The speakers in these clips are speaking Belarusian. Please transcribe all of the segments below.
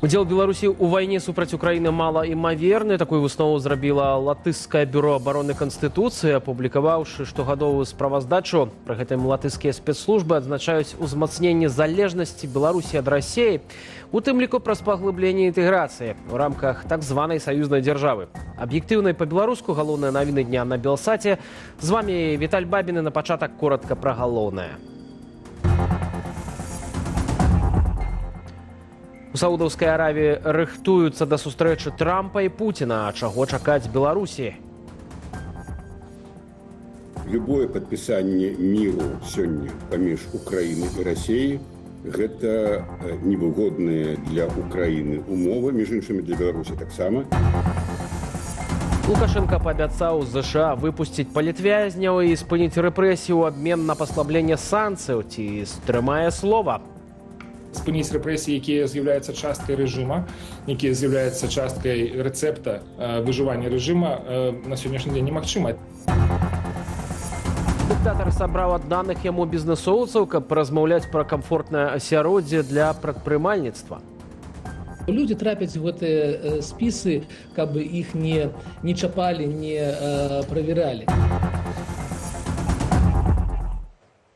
Удзел Беларусі ў вайне супраць Украіны малаімаверны. Такую выснову зрабіла латышскае бюро абароны Канстытуцыі, апублікаваўшы штогадовую справаздачу. Пры гэтым латышскія спецслужбы адзначаюць узмацненне залежнасці Беларусі ад Расіі, у тым ліку праз паглыбленне інтэграцыі ў рамках так званай саюзнай дзяржавы. Аб'ектыўнай па-беларуску галоўныя навіны дня на Белсаце. З вамі Віталь Бабіны. На пачатак коротка пра галоўнае. У Саудаўскай Аравіі рыхтуюцца да сустрэчы Трампа і Пуціна. Чаго чакаць Беларусі? Любое падпісанне міру сёння паміж Украінай і Расіяй гэта невыгодныя для Украіны умовы, між іншымі для Беларусі таксама. Лукашенко паабяцаў ЗША выпусціць палітвязняў і спыніць рэпрэсію ў абмен на паслабленне санкцыяў. Ці стрымае слова? Спыніць рэпрэсіі, якія з'яўляюцца часткай рэжыма, якія з'яўляюцца часткай рэцэпта выжывання рэжыма, на сённяшні дзень немагчыма. Дыктатар сабраў адданых яму бізнэсоўцаў, каб размаўляць пра камфортнае асяроддзе для прадпрымальніцтва. Люди трапяць в гэтыя спісы, каб іх не чапалі, не правяралі.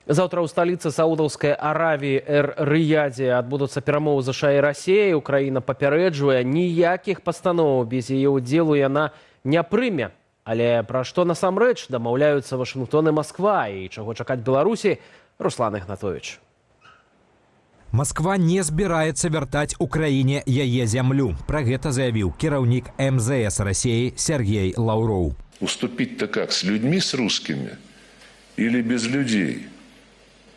Заўтра ў сталіцы Саудаўскай Аравіі Эр-Рыядзе адбудуцца перамовы ЗША і Расіі. Украіна папярэджвае, ніякіх пастановаў без яе ўдзелу яна не прыме. Але пра што насамрэч дамаўляюцца Вашынгтон і Масква, і чаго чакаць Беларусі, Руслан Ігнатовіч. Москва не збіраецца вяртаць Украіне яе зямлю. Пра гэта заявіў кіраўнік МЗС Расіі Сергей Лаўроў. Уступить-то как, с людьми, с русскими или без людей?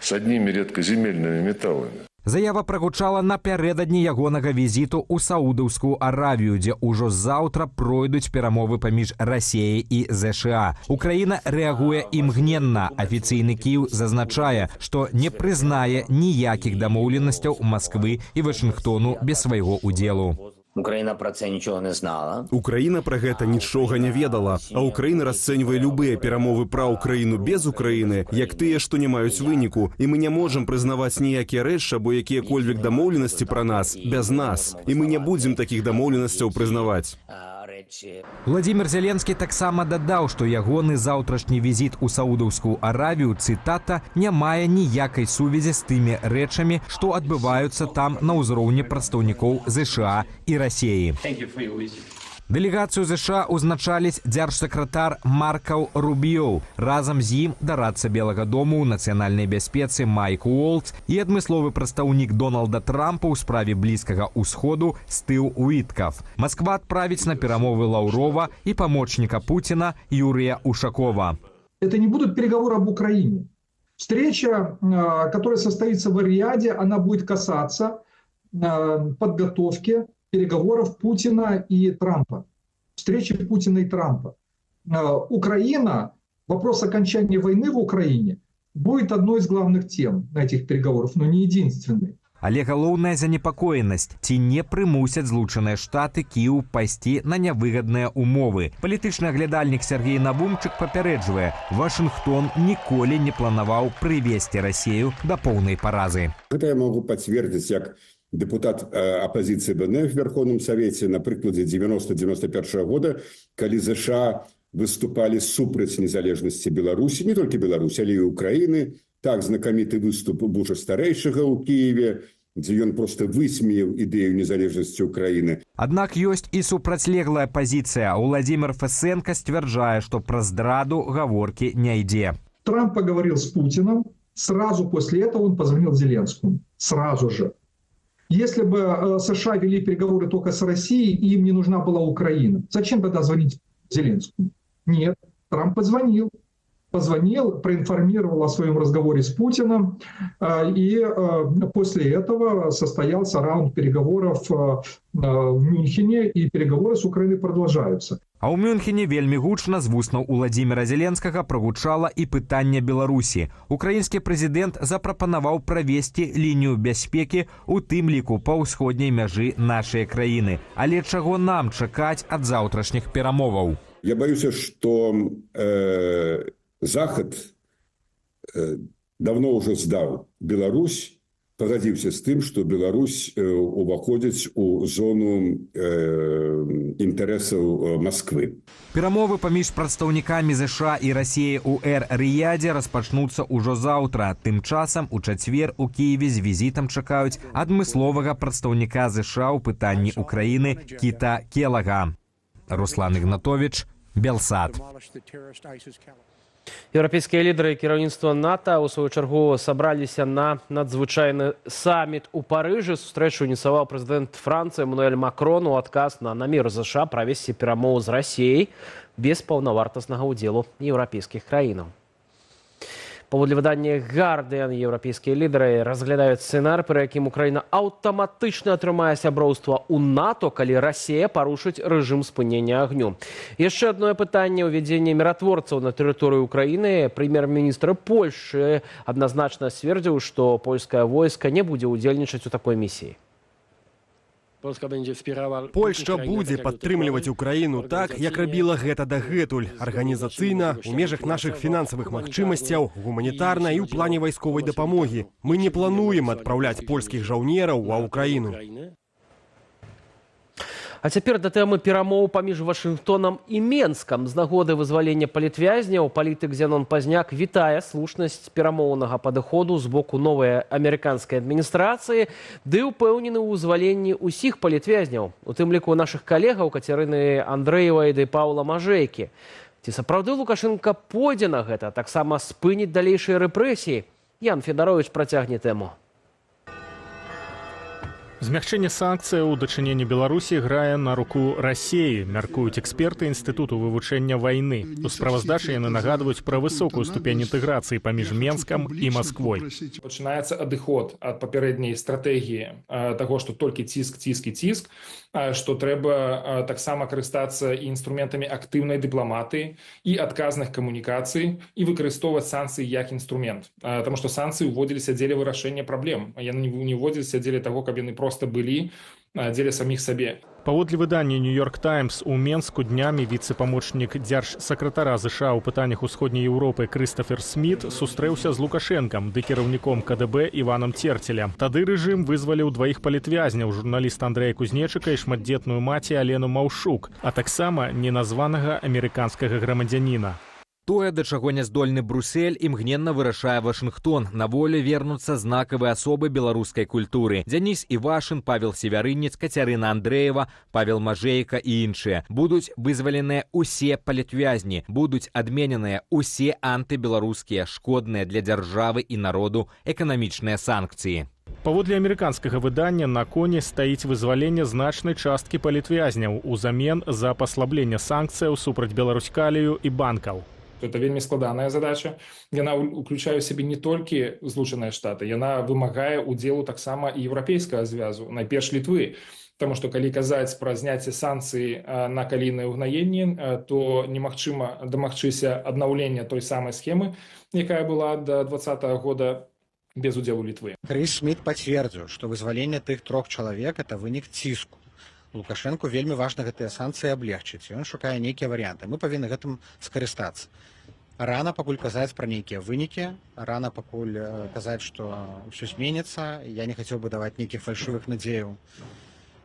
С одними редкоземельными металлами. Заява прагучала напярэдадні ягонага візіту ў Саудаўскую Аравію, дзе ўжо заўтра пройдуць перамовы паміж Расіяй і ЗША. Украіна рэагуе імгненна. Афіцыйны Кіеў зазначае, што не прызнае ніякіх дамоўленасцяў Масквы і Вашынгтону без свайго ўдзелу. Украіна пра це нічого не знала. Украіна пра гэта нічога не ведала, а Украіна расцэньвае любыя перамовы пра Украіну без Украіны, як тыя, што не маюць выніку, і мы не можам прызнаваць ніякія рэчы або якія-кольвек дамоўленасці пра нас без нас, і мы не будзем такіх дамоўленасцяў прызнаваць. Владимир Зеленскі таксама дадаў, што ягоны заўтрашні візіт у Саудаўскую Аравію, цытата, не мае ніякай сувязі з тымі рэчамі, што адбываюцца там на ўзроўні прадстаўнікоў ЗША і Расіі. Дэлегацыю ЗША узначаліць дзяржсакратар Маркаў Рубіёў. Разам з ім дарадца Белага дому ў нацыянальнай бяспецы Майк Уолтс і адмысловы прадстаўнік Дональда Трампа ў справе Блізкага ўсходу Стыў Уіткаф. Масква адправіць на перамовы Лаўрова і памочніка Пуціна Юрия Ушакова. Это не будут переговоры об Украине. Встреча, которая состоится в Эр-Рияде, она будет касаться подготовки переговоров Путина и Трампа, встречи Путина и Трампа. Украина, вопрос окончания войны в Украине будет одной из главных тем на этих переговорах, но не единственной. Але галоўная занепакоенасць, ці не прымусяць Злучаныя Штаты Кіеў пайсці на нявыгадныя умовы. Палітычны аглядальнік Сергей Навумчык папярэджвае, Вашынгтон ніколі не планаваў прывесці Расію да поўнай паразы. Гэта я могу пацвердзіць як депутат оппозиции БНФ в Верховном Совете на прикладе 90-91 года, калі ЗША выступали супраць незалежнасці Беларусі, не только Беларусі, але і Украины. Так знакаміты выступ Буша старэйшага ў Киеве, дзе ён просто высмеяў ідэю незалежнасці Украины. Аднак ёсць і супрацьлеглая пазіцыя. Владимир Фесенко сцвярджае, што пра здраду гаворкі не ідзе. Трамп поговорил с Путиным, сразу после этого он позвонил Зеленскому. Сразу же. Если бы США вели переговоры только с Россией, и им не нужна была Украина, зачем тогда звонить Зеленскому? Нет, Трамп позвонил, проинформировал о своем разговоре с Путиным, и после этого состоялся раунд переговоров в Мюнхене, и переговоры с Украиной продолжаются. А ў Мюнхене вельмі гучна з вуснаў Уладзіміра Зеленскага прагучала і пытанне Беларусі. Украінскі прэзідэнт запрапанаваў правесці лінію бяспекі, у тым ліку па ўсходняй мяжы нашай краіны. Але чаго нам чакаць ад заўтрашніх перамоваў? Я боюся, што Захад давно уже сдал Беларусь пагадзіўся з тым, што Беларусь уваходзіць у зону інтарэсаў Масквы. Перамовы паміж прадстаўнікамі ЗША і Расіі ў Эр-Рыядзе распачнуцца ўжо заўтра. Тым часам у чацвер у Кіеве з візітам чакаюць адмысловага прадстаўніка ЗША ў пытанні Украіны Кіта Келага. Руслан Ігнатович, Белсат. Еўрапейскія лідары і кіраўніцтва НАТО ў сваю чаргу сабраліся на надзвычайны саміт у Парыжы. Сустрэчу ініцыяваў прэзідэнт Францыі Эммануэль Макрон у адказ на намер ЗША правесці перамовы з Расіяй без паўнавартаснага ўдзелу еўрапейскіх краінаў. Паводле выдання «Гардыан» еўрапейскія лідары разглядаюць сцэнар, пры якім Украіна аўтаматычна атрымае сяброўства ў НАТО, калі Расія парушыць рэжым спынення агню. Яшчэ адно пытанне – увядзенне міратворцаў на тэрыторыю Украіны. Прэм'ер-міністр Польшчы адназначна сцвердзіў, што польскае войска не будзе ўдзельнічаць у такой місіі. Польшча будзе падтрымліваць Украіну так, як рабіла гэта дагэтуль, арганізацыйна, у межах нашых фінансавых магчымасцяў, гуманітарна і ў плане вайсковай дапамогі. Мы не плануем адпраўляць польскіх жаўнераў ва Украіну. А цяпер да тэмы перамоў паміж Вашынгтонам і Менскам. З нагоды вызвалення палітвязняў палітык Зенон Пазняк вітае слушнасць перамоўнага падыходу з боку новай амерыканскай адміністрацыі, ды ўпэўнены ў вызваленні ўсіх палітвязняў, у тым ліку нашых калегаў Кацярыны Андрэевай ды Паўла Мажэйкі. Ці сапраўды Лукашенка пойдзе на гэта, таксама спыніць далейшыя рэпрэсіі? Ян Федарович працягне тэму. Змягчэнне санкцыяў у дачыненні Беларусі грае на руку Расіі, мяркуюць эксперты Інстытуту вывучэння вайны. У справаздачы яны нагадваюць пра высокую ступень інтэграцыі паміж Менскам і Масквой. Пачынаецца адыход ад папярэдняй стратэгіі таго, што толькі ціск, што трэба таксама карыстацца і інструментамі актыўнай дыпламатыі і адказных камунікацый і выкарыстоўваць санкцыі як інструмент. Таму што санкцыі ўводзіліся дзеля вырашэння праблем. Яны не ўводзіліся дзеля таго, каб яны просто былі дзеля саміх сабе. Паводле выдання «Нью-Йорк Таймс» у Менску днямі віцэ-памочнік дзяржсакратара ЗША ў пытаннях усходняй Еўропы Крыстафер Сміт сустрэўся з Лукашэнкам ды кіраўніком КДБ Іванам Церцеля. Тады рэжым вызваліў дваіх палітвязняў, журналіста Андрэя Кузнечыка і шматдзетную маці Алену Маўшук, а таксама неназванага амерыканскага грамадзяніна. Тое, да чаго не здольны Брюссель, імгненна вырашае Вашынгтон. На волю вернуцца знакавыя асобы беларускай культуры. Дзяніс Івашын, Павел Севярынец, Кацярына Андрэева, Павел Мажэйка і іншыя. Будуць вызваленыя ўсе палітвязні. Будуць адмененыя ўсе антыбеларускія, шкодныя для дзяржавы і народу эканамічныя санкцыі. Паводле амерыканскага выдання на коне стаіць вызваленне значнай часткі палітвязняў узамен за паслабленне санкцыяў супраць Беларуськалію і банкаў. Это вельмі складаная задача. Яна ўключае ў сябе не толькі Злучаныя Штаты, яна вымагае ўдзелу таксама і еўрапейскага звязу, найперш Літвы. Таму што калі казаць пра зняцце санкцый на калійнае ўгнаенне, то немагчыма дамагчыся аднаўлення той самай схемы, якая была да 2020 года без удзелу Літвы. Крыс Сміт пацвердзіў, што вызваленне тых 3 чалавек – это вынік ціску. Лукашэнку вельмі важна гэтыя санкцыі аблегчыць. Ён шукае нейкія варыянты. Мы павінны гэтым скарыстацца. Рана пакуль казаць пра нейкія вынікі, рана пакуль казаць, што ўсё зменіцца. Я не хацеў бы даваць нейкіх фальшывых надзеяў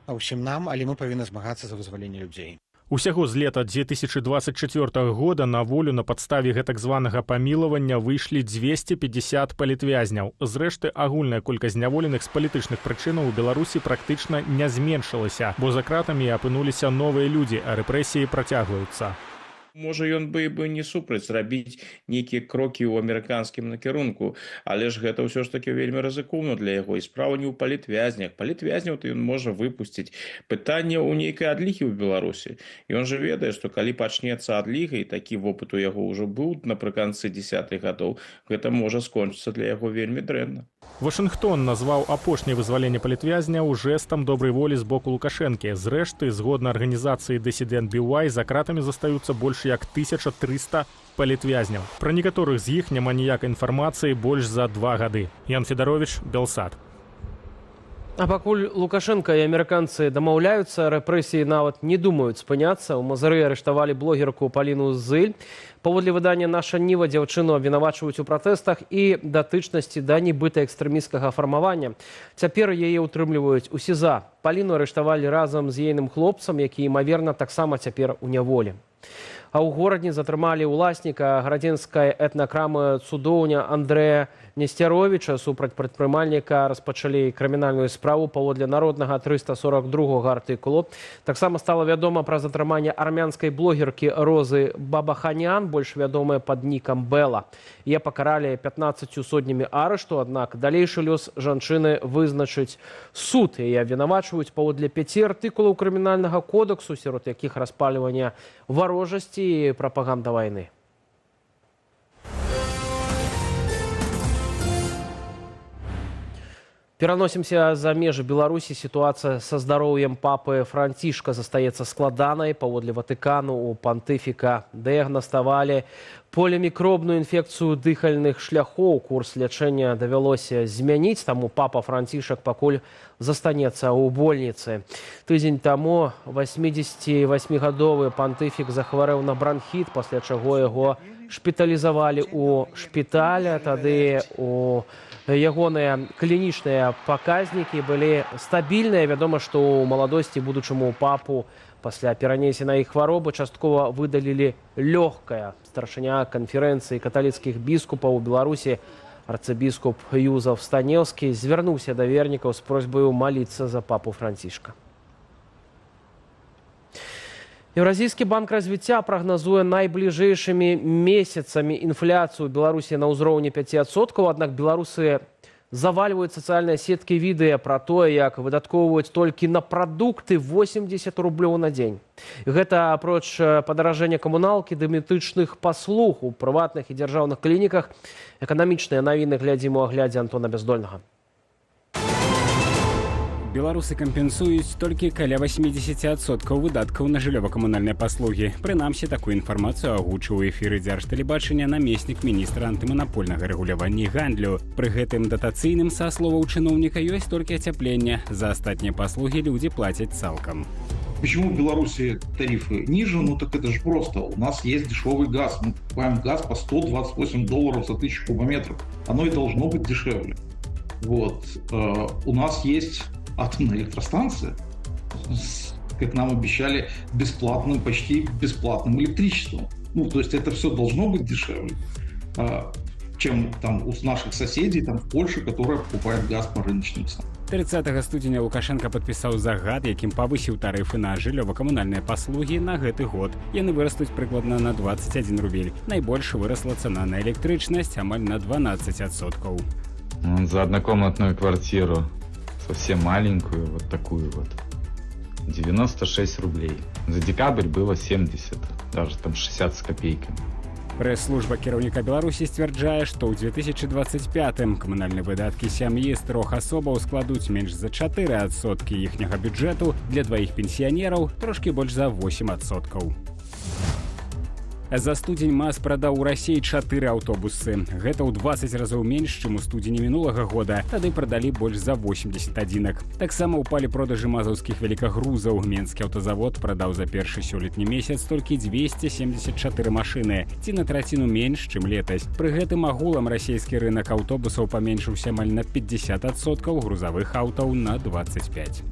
ўсім нам, але мы павінны змагацца за вызваленне людзей. Усяго з лета 2024 года на волю на падставе гэтак званага памілавання выйшлі 250 палітвязняў. Зрэшты, агульная колькасць зняволеных з палітычных прычынаў у Беларусі практычна не зменшылася, бо за кратамі апынуліся новыя людзі, а рэпрэсіі працягваюцца. Можа, ён бы не супраць зрабіць нейкія крокі ў амерыканскім накірунку, але ж гэта ўсё ж такі вельмі рызыкоўна для яго. І справа не ў палітвязнях. Палітвязняў то ён можа выпусціць. Пытанне ў нейкай адлігі ў Беларусі. Ён жа ведае, што калі пачнецца адліга, і такі вопыт у яго ўжо быў напрыканцы 10-х гадоў, гэта можа скончыцца для яго вельмі дрэнна. Вашынгтон назваў апошняе вызваленне палітвязняў жэстам добрай волі з боку Лукашэнкі. Зрэшты, згодна арганізацыі «Дысідэнт BY», за кратамі застаюцца больш як 1300 палітвязняў. Пра некаторых з іх няма ніякай інфармацыі больш за 2 гады. Ян Федарович, Белсат. А пакуль Лукашенко і амерыканцы дамаўляюцца, рэпрэсіі нават не думаюць спыняцца. У Мазыры арыштавалі блогерку Паліну Зыль. Паводле выдання «Наша Ніва» дзяўчыну абвінавачваюць у пратэстах і датычнасці да нібыта экстрэмісцкага фармавання. Цяпер яе ўтрымліваюць у СІЗА. Паліну арыштавалі разам з ейным хлопцам, які, імаверна, таксама цяпер у няволі. А ў горадні затрымалі ўласніка гарадзенскай этнакрамы «Цудоўня» Андрэя Несцяровіча. Супраць прадпрымальніка распачалі крымінальную справу паводле народнага 342 артыкулу. Таксама стала вядома пра затрыманне армянскай блогеркі Розы Бабаханян, больш вядомая пад нікам Бэла. Яе пакаралі 15 сотнямі арышту, аднак далейшы лёс жанчыны вызначыць суд. Яе абвінавачваюць паводле 5 артыкулаў крымінальнага кодексу, сярод якіх распальвання варожасці и пропаганда войны. Пераносимся за межы Беларусі. Ситуация со здоровьем папы Францішка застаецца складанай. Паводле Ватыкану у пантыфіка дыягнаставалі полімікробную інфекцыю дыхальных шляхоў. Курс лячэння давялося змяніць, таму папа Францішак пакуль застанецца ў больніцы. Тыдзень таму 88-гадовы пантыфік захварэў на бранхіт, пасля чаго яго шпіталізавалі ў шпітале. Тады у ягоныя клінічныя паказнікі былі стабільныя. Вядома, што ў маладосці будучаму папу пасля перанесенай хваробы часткова выдалілі лёгкая. Старшыня канферэнцыі каталіцкіх біскупаў у Беларусі арцыбіскуп Юзаф Станеўскі звярнуўся да вернікаў з просьбаю маліцца за папу Францішка. Еўразійскі банк развіцця прагназуе найбліжэйшымі месяцамі інфляцыю ў Беларусі на ўзроўні 5%, аднак беларусы завальваюць сацыяльныя сеткі відэа пра тое, як выдаткоўваюць толькі на прадукты 80 рублёў на дзень. Гэта апроч падаражэння камуналкі ды медычных паслуг у прыватных і дзяржаўных клініках. Эканамічныя навіны глядзім у аглядзе Антона Бяздольнага. Беларусы кампенсуюць толькі каля 80% выдаткаў на жыллёва-камунальныя паслугі. Прынамсі, такую інфармацыю агучыў у эфіры дзяржтэлебачання намеснік міністра антыманапольнага рэгулявання і гандлю. Пры гэтым датацыйным, са словаў чыноўніка, ёсць толькі ацяпленне. За астатнія паслугі людзі плацяць цалкам. Почему в Беларуси тарифы ниже? Ну так это же просто. У нас есть дешевый газ. Мы покупаем газ по $128 за 1000 кубометров. Оно и должно быть дешевле. Вот. У нас есть атомная электростанция, как нам обещали, бесплатным, почти бесплатным электричеством. Ну, то есть это все должно быть дешевле, чем там у наших соседей, там в Польше, которая покупает газ по рыночным ценам. 30 студзеня Лукашенко падпісаў загад, якім павысіў тарыфы на жыллёва-камунальныя паслугі на гэты год. Яны вырастуць прыкладна на 21 рубель. Найбольш вырасла цана на электрычнасць амаль на 12%. За однокомнатную квартиру, совсем маленькую, вот такую вот, 96 рублей. За декабрь было 70, даже там 60 с копейками. Прэс-служба кіраўніка Беларусі сцвярджае, што ў 2025-м камунальныя выдаткі сям'і з 3 асобаў складуць менш за 4% іхняга бюджэту, для дваіх пенсіянераў трошкі больш за 8%. За студзень МАЗ прадаў у Расіі 4 аўтобусы. Гэта ў 20 разоў менш, чым у студзені мінулага года. Тады прадалі больш за 80 адзінак. Таксама ўпалі продажы мазаўскіх великагрузаў. Менскі аўтазавод прадаў за першы сёлетні месяц толькі 274 машыны, ці на траціну менш, чым летась. Пры гэтым агулам расійскі рынак аўтобусаў паменшыўся амаль на 50%, грузавых аўтаў на 25%.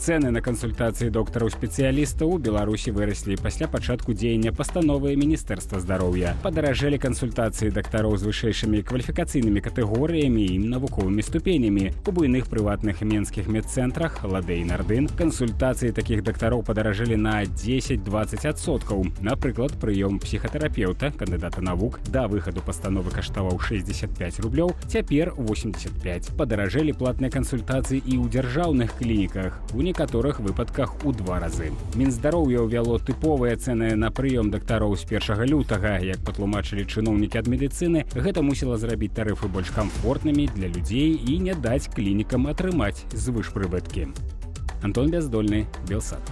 Цэны на кансультацыі доктараў-спецыялістаў у Беларусі выраслі пасля пачатку дзеяння пастановы Міністэрства здароўя. Падаражэлі кансультацыі дактароў з вышэйшымі кваліфікацыйнымі катэгорыямі і навуковымі ступенямі. У буйных прыватных менскіх медцэнтрах «Ладэ» і «Нардын» кансультацыі такіх дактароў падаражэлі на 10-20%. Напрыклад, прыём псіхатэрапеўта, кандыдата навук, да выхаду пастановы каштаваў 65 рублёў, цяпер 85. Падаражэлі платныя кансультацыі і ў дзяржаўных клініках. У некаторых выпадках у 2 разы. Мінздароўя ўвяло тыповыя цэны на прыём дактароў з 1 лютага. Як патлумачылі чыноўнікі ад медыцыны, гэта мусіла зрабіць тарыфы больш камфортнымі для людзей і не даць клінікам атрымаць звышпрыбыткі. Антон Бяздольны, Белсат.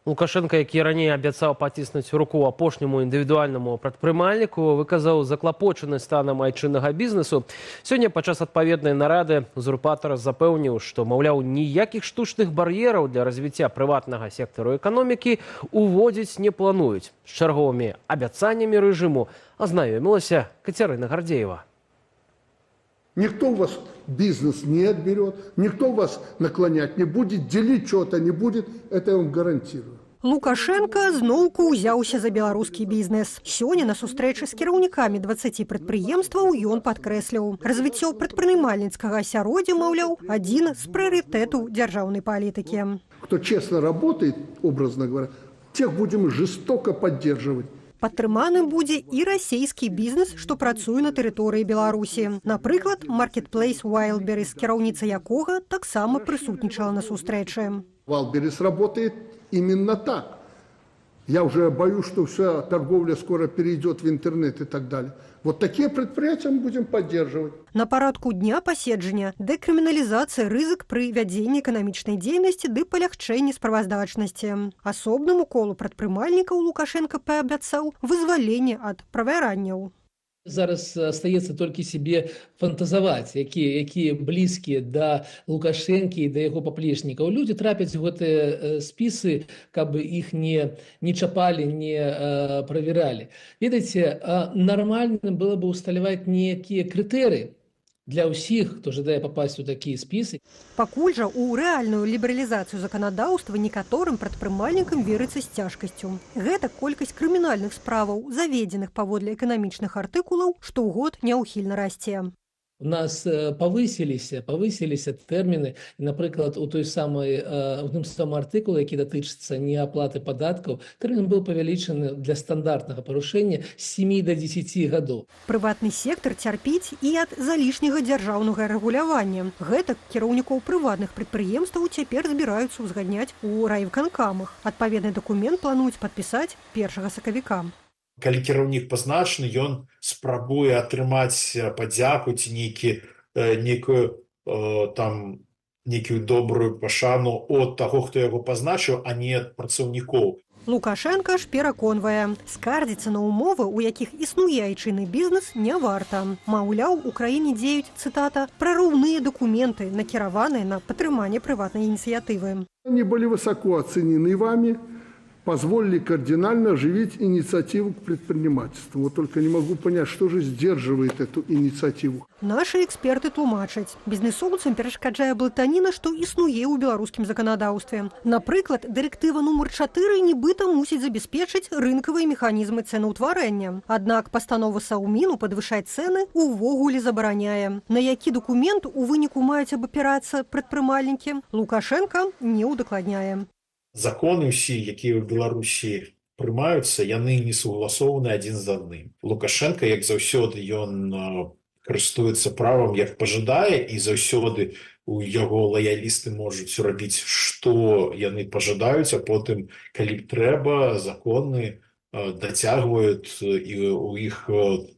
Лукашенко, які раней абяцаў паціснуць руку апошняму індывідуальнаму прадпрымальніку, выказаў заклапочанасць станам айчыннага бізнесу. Сёння падчас адпаведнай нарады узурпатар запэўніў, што, маўляў, ніякіх штучных бар'ераў для развіцця прыватнага сектару эканомікі уводзіць не плануюць. З чарговымі абяцаннямі рэжыму азнаёмілася Кацярына Гардзеева. Никто у вас бизнес не отберет, никто вас наклонять не будет, делить что-то не будет, это я вам гарантирую. Лукашенко зноўку ўзяўся за беларускі бізнес. Сёння на сустрэчы з кіраўнікамі 20 прадпрыемстваў ён падкрэсліў. Развіццё прадпрымальніцкага асяроддзя, маўляў, адзін з прыярытэтаў дзяржаўнай палітыкі. Кто честно работает, образно говоря, тех будем жестоко поддерживать. Падтрыманым будзе і расійскі бізнес, што працуе на тэрыторыі Беларусі. Напрыклад, маркетплейс Wildberries, кіраўніца якога таксама прысутнічала на сустрэчы. Wildberries работает именно так. Я уже боюсь, что вся торговля скоро перейдет в интернет и так далее. Вот такие предприятия мы будем поддерживать. На парадку дня паседжання дэкрыміналізацыя рызык пры вядзенні эканамічнай дзейнасці ды палягчэнні справаздачнасці. Асобнаму колу прадпрымальнікаў Лукашенко паабяцаў вызваленне ад правяранняў. Зараз остается только себе фантазаваць, якія блізкія да Лукашэнкі і да яго паплечнікаў. Людзі трапяць у гэтыя спісы, каб іх не чапалі, не правяралі. Ведаеце, нармальным было бы усталяваць нейкія крытэрыі для ўсіх, хто жадае папасць у такія спісы. Пакуль жа у рэальную лібералізацыю заканадаўства некаторым прадпрымальнікам верыцца з цяжкасцю. Гэта колькасць крымінальных справаў, заведзеных паводле эканамічных артыкулаў, штогод няўхільна расце. У нас павысіліся тэрміны, напрыклад, у тым самым артыкуле, які датычыцца неаплаты падаткаў, тэрмін быў павялічаны для стандартнага парушэння з 7 до 10 гадоў. Прыватны сектар цярпіць і ад залішняга дзяржаўнага рэгулявання. Гэтак кіраўнікоў прыватных прадпрыемстваў цяпер збіраюцца ўзгадняць у райвыканкамах. Адпаведны дакумент плануюць падпісаць 1 сакавіка. Калі кіраўнік пазначаны, ён спрабуе атрымаць падзяку ці нейкую добрую пашану ад таго, хто яго пазначыў, а не ад працаўнікоў. Лукашенко ж пераконвае, скардзіцца на умовы, у якіх існуе айчынны бізнес, не варта. Маўляў, у краіне дзеюць, цытата, прарыўныя дакументы, накіраваныя на падтрыманне прыватнай ініцыятывы. Они были высоко оценены вами, позволили кардинально оживить инициативу к предпринимательству. Вот только не могу понять, что же сдерживает эту инициативу. Нашы эксперты тлумачаць. Бізнесоўцам перашкаджае блытаніна, што існуе ў беларускім заканадаўстве. Напрыклад, дырэктыва нумар 4 нібыта мусіць забяспечыць рынкавыя механізмы цэнаўтварэння. Аднак пастанова Саўміну падвышаць цэны увогуле забараняе. На які дакумент у выніку маюць абапірацца прадпрымальнікі, Лукашенко не ўдакладняе. Законы ўсе, якія ў Беларусі прымаюцца, яны не сугласованы адзін з адным. Лукашенко, як заўсёды, ён карыстуецца правам, як пажадае, і заўсёды у яго лаялісты можуць рабіць, што яны пажадаюць, а потым, калі б трэба, законы дацягваюць і у іх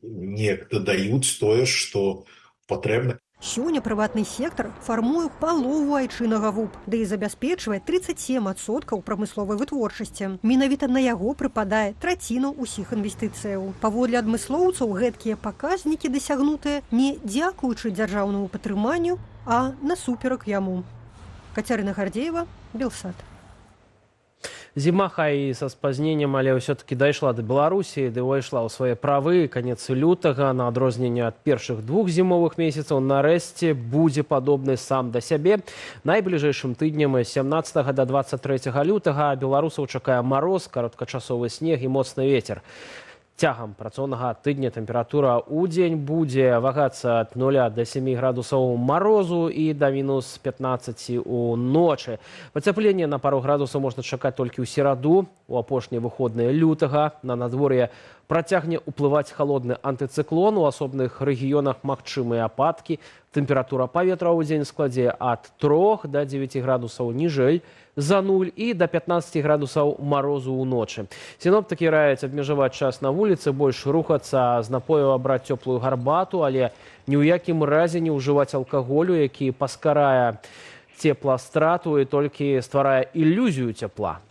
неяк дадаюць тое, што патрэбна. Сёння прыватны сектар фармуе палову айчыннага ВУП, ды і забяспечвае 37% прамысловай вытворчасці. Менавіта на яго прыпадае траціна ўсіх інвестыцыяў. Паводле адмыслоўцаў, гэткія паказнікі дасягнутыя не дзякуючы дзяржаўнаму падтрыманню, а насуперак яму. Кацярына Гардзеева, Белсат. Зіма, хай і са спазненнем, але ўсё-такі дайшла да Беларусі, ды ўвайшла ў свае правы. Канец лютага, на адрозненне ад першых 2 зімовых месяцаў, нарэшце будзе падобны сам да сябе. Найбліжэйшым тыднем з 17 до 23 лютага беларусаў чакае мароз, кароткачасовы снег і моцны вецер. Цягам працоўнага тыдня тэмпература ў дзень будзе вагацца ад 0 до 7 градусаў марозу і да мінус 15 у ночы. Пацяпленне на пару градусаў можна чакаць толькі ў сераду. У апошнія выходныя лютага на надвор'е працягне ўплываць халодны антыцыклон. У асобных рэгіёнах магчымыя ападкі. Тэмпература паветра ў дзень складзе ад 3 до 9 градусаў ніжэй за 0 і до 15 градусаў марозу ў ночы. Сіноптыкі раяць абмежаваць час на вуліцы, больш рухацца, з напояў абраць цёплую гарбату, але ні ў якім разе не ўжываць алкаголю, які паскарае цепластрату і толькі стварае ілюзію цяпла.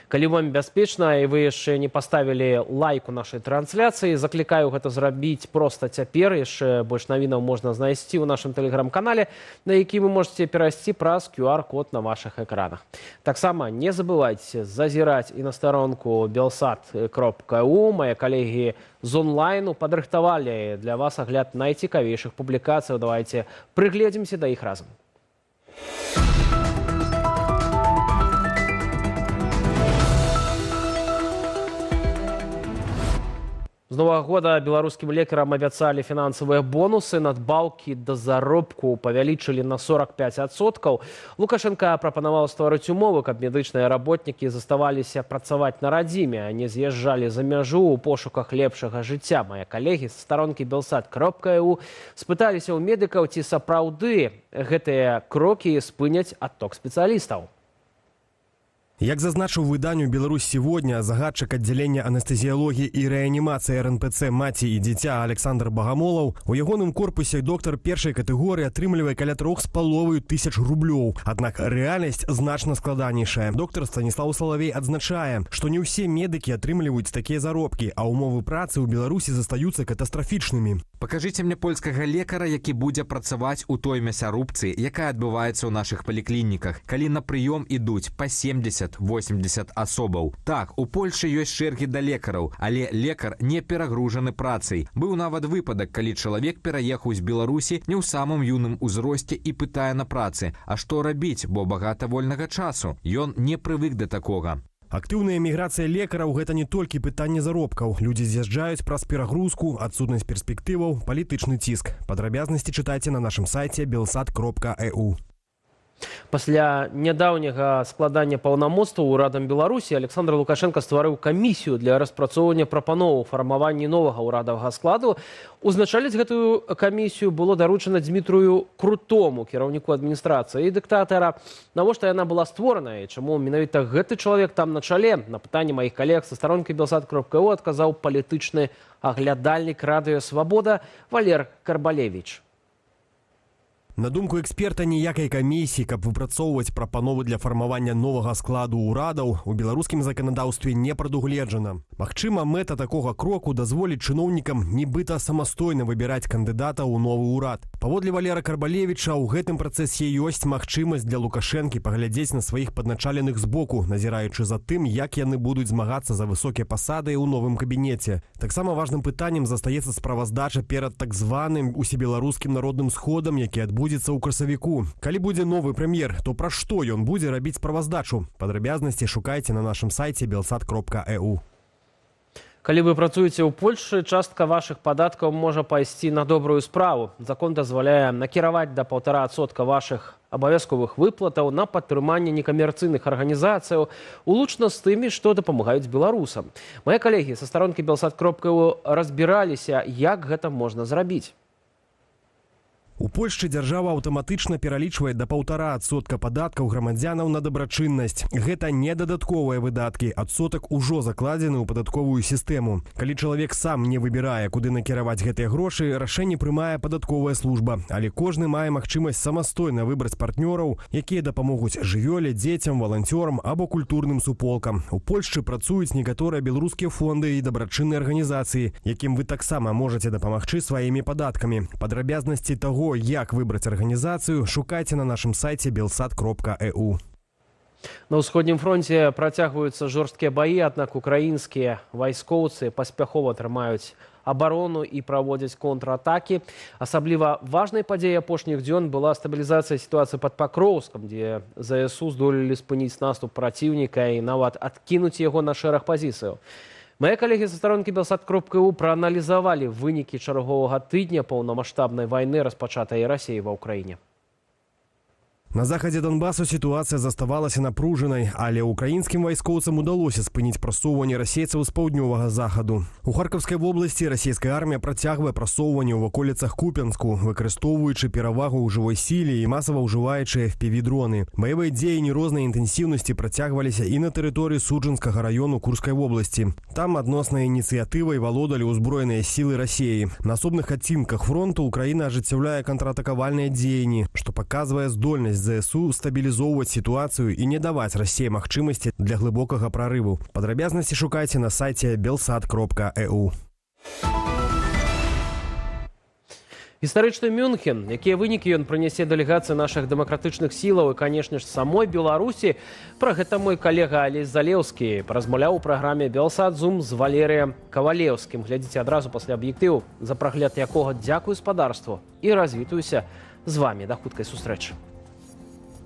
Калі вам бяспечна і вы яшчэ не паставілі лайк у нашай трансляцыі, заклікаю гэта зрабіць проста цяпер. Яшчэ больш навінаў можна знайсці ў нашым тэлеграм-канале, на які вы можете перайсці праз QR-код на вашых экранах. Таксама не забывайце зазіраць і на старонку belsat.ru. Мае калегі з онлайну падрыхтавалі для вас агляд найцікавейшых публікацый. Давайте прыгледзімся да іх разам. З новага года беларускім лекарам абяцалі фінансавыя бонусы, надбаўкі да заробку павялічылі на 45%. Лукашенко прапанаваў стварыць умовы, каб медычныя работнікі заставаліся працаваць на радзіме, а не з'язджалі за мяжу ў пошуках лепшага жыцця. Мае калегі з старонкі belsat.ru спыталіся ў медыкаў, ці сапраўды гэтыя крокі спыняць адток спецыялістаў. Як зазначыў выданню «Беларусь сегодня», загадчык аддзялення анестэзіялогіі і рэанімацыі РНПЦ «Маці і дзіця» Александр Багамолаў, у ягоным корпусе доктар першай катэгорыі атрымлівае каля 3,5 тысяч рублёў. Аднак рэальнасць значна складанейшая. Доктар Станіслаў Салавей адзначае, што не ўсе медыкі атрымліваюць такія заробкі, а ўмовы працы ў Беларусі застаюцца катастрафічнымі. Пакажыце мне польскага лекара, які будзе працаваць у той мясарубцы, якая адбываецца ў нашых паліклініках, калі на прыём ідуць па 70-80 асобаў. Так, у Польшы ёсць чэргі да лекараў, але лекар не перагружаны працай. Быў нават выпадак, калі чалавек пераехаў з Беларусі не ў самым юным узросце і пытае на працы, а што рабіць, бо багата вольнага часу. Ён не прывык да такога. Актыўная міграцыя лекараў – гэта не толькі пытанне заробкаў. Людзі з'язджаюць праз перагрузку, адсутнасць перспектываў, палітычны ціск. Падрабязнасці чытайце на нашым сайце belsat.eu. Пасля нядаўняга складання паўнамоцтваў урадам Беларусі Александр Лукашенко стварыў камісію для распрацоўвання прапановаў фармавання новага ўрадавага складу. Узначаліць гэтую камісію было даручана Дмітрую Крутому, кіраўніку адміністрацыі дыктатара. Навошта яна была створана і чаму менавіта гэты чалавек там на чале? На пытанне маіх калег са старонкі belsat.ru адказаў палітычны аглядальнік радыё «Свабода» Валер Карбалевіч. На думку эксперта, ніякай камісіі, каб выпрацоўваць прапановы для фармавання новага складу ўрадаў, у беларускім заканадаўстве не прадугледжана. Магчыма, мэта такога кроку дазволіць чыноўнікам нібыта самастойна выбіраць кандыдата ў новы ўрад. Паводле Валера Карбалевіча, у гэтым працэсе ёсць магчымасць для Лукашэнкі паглядзець на сваіх падначаленых збоку, назіраючы за тым, як яны будуць змагацца за высокія пасады ў новым кабінеце. Таксама важным пытаннем застаецца справаздача перад так званым усебеларускім народным сходам, які адбудзецца ў красавіку. Калі будзе новы прэм'ер, то пра што ён будзе рабіць справаздачу? Падрабязнасці шукайце на нашым сайце belsat.eu. Калі вы працуеце ў Польшы, частка вашых падаткаў можа пайсці на добрую справу. Закон дазваляе накіраваць да 1,5% вашых абавязковых выплатаў на падтрыманне некамерцыйных арганізацыяў, улучна з тымі, што дапамагаюць беларусам. Мае калегі са старонкі belsat.ru разбіраліся, як гэта можна зрабіць. У Польшчы дзяржава аўтаматычна пералічвае да 1,5% падаткаў грамадзянаў на дабрачыннасць. Гэта не дадатковыя выдаткі, адсотак ужо закладзены ў падатковую сістэму. Калі чалавек сам не выбірае, куды накіраваць гэтыя грошы, рашэнне прымае падатковая служба. Але кожны мае магчымасць самастойна выбраць партнёраў, якія дапамогуць жывёле, дзецям, валанцёрам або культурным суполкам. У Польшчы працуюць некаторыя беларускія фонды і дабрачынныя арганізацыі, якім вы таксама можаце дапамагчы сваімі падаткамі. Падрабязнасці таго, як выбраць арганізацыю, шукайце на нашым сайце belsat.eu. На ўсходнім фронце працягваюцца жорсткія баі, аднак украінскія вайскоўцы паспяхова трымаюць абарону і праводзяць контратакі. Асабліва важнай падзеяй апошніх дзён была стабілізацыя сітуацыі пад Пакроўскам, дзе ЗСУ здолелі спыніць наступ праціўніка і нават адкінуць яго на шэраг пазіцыяў. Мае калегі са старонкі belsat.ru прааналізавалі вынікі чарговага тыдня паўнамаштабнай вайны, распачатай Расіяй ва ўкраіне. На захадзе Донбасу сітуацыя заставалася напружанай, але украінскім вайскоўцам удалося спыніць прасоўванне расейцаў з паўднёвага захаду. У Харкаўскай вобласці расійская армія працягвае прасоўванне ў ваколіцах Купянску, выкарыстоўваючы перавагу ў жывой сіле і масава ўжываючы FPV-дроны. Баявыя дзеянні рознай інтэнсіўнасці працягваліся і на тэрыторыі Суджанскага раёну Курскай вобласці. Там адноснай ініцыятывай валодалі ўзброеныя сілы Расіі. На асобных адцінках фронту Украіна ажыццяўляе контратакавальныя дзеянні, што паказвае здольнасць ЗСУ стабілізоўваць сітуацыю і не даваць Расіі магчымасці для глыбокага прарыву. Падрабязнасці шукайце на сайце belsat.eu. Гістарычны Мюнхен, якія вынікі ён прынясе дэлегацыі нашых дэмакратычных сілаў і, канешне ж, самой Беларусі. Пра гэта мой калега Алесь Залеўскі паразмаўляў у праграме «Белсат Зум» з Валерыем Кавалеўскім. Глядзіце адразу пасля аб'ектыву, за прагляд якога дзякую спадарству і развітаюся з вамі. Да хуткай сустрэчы.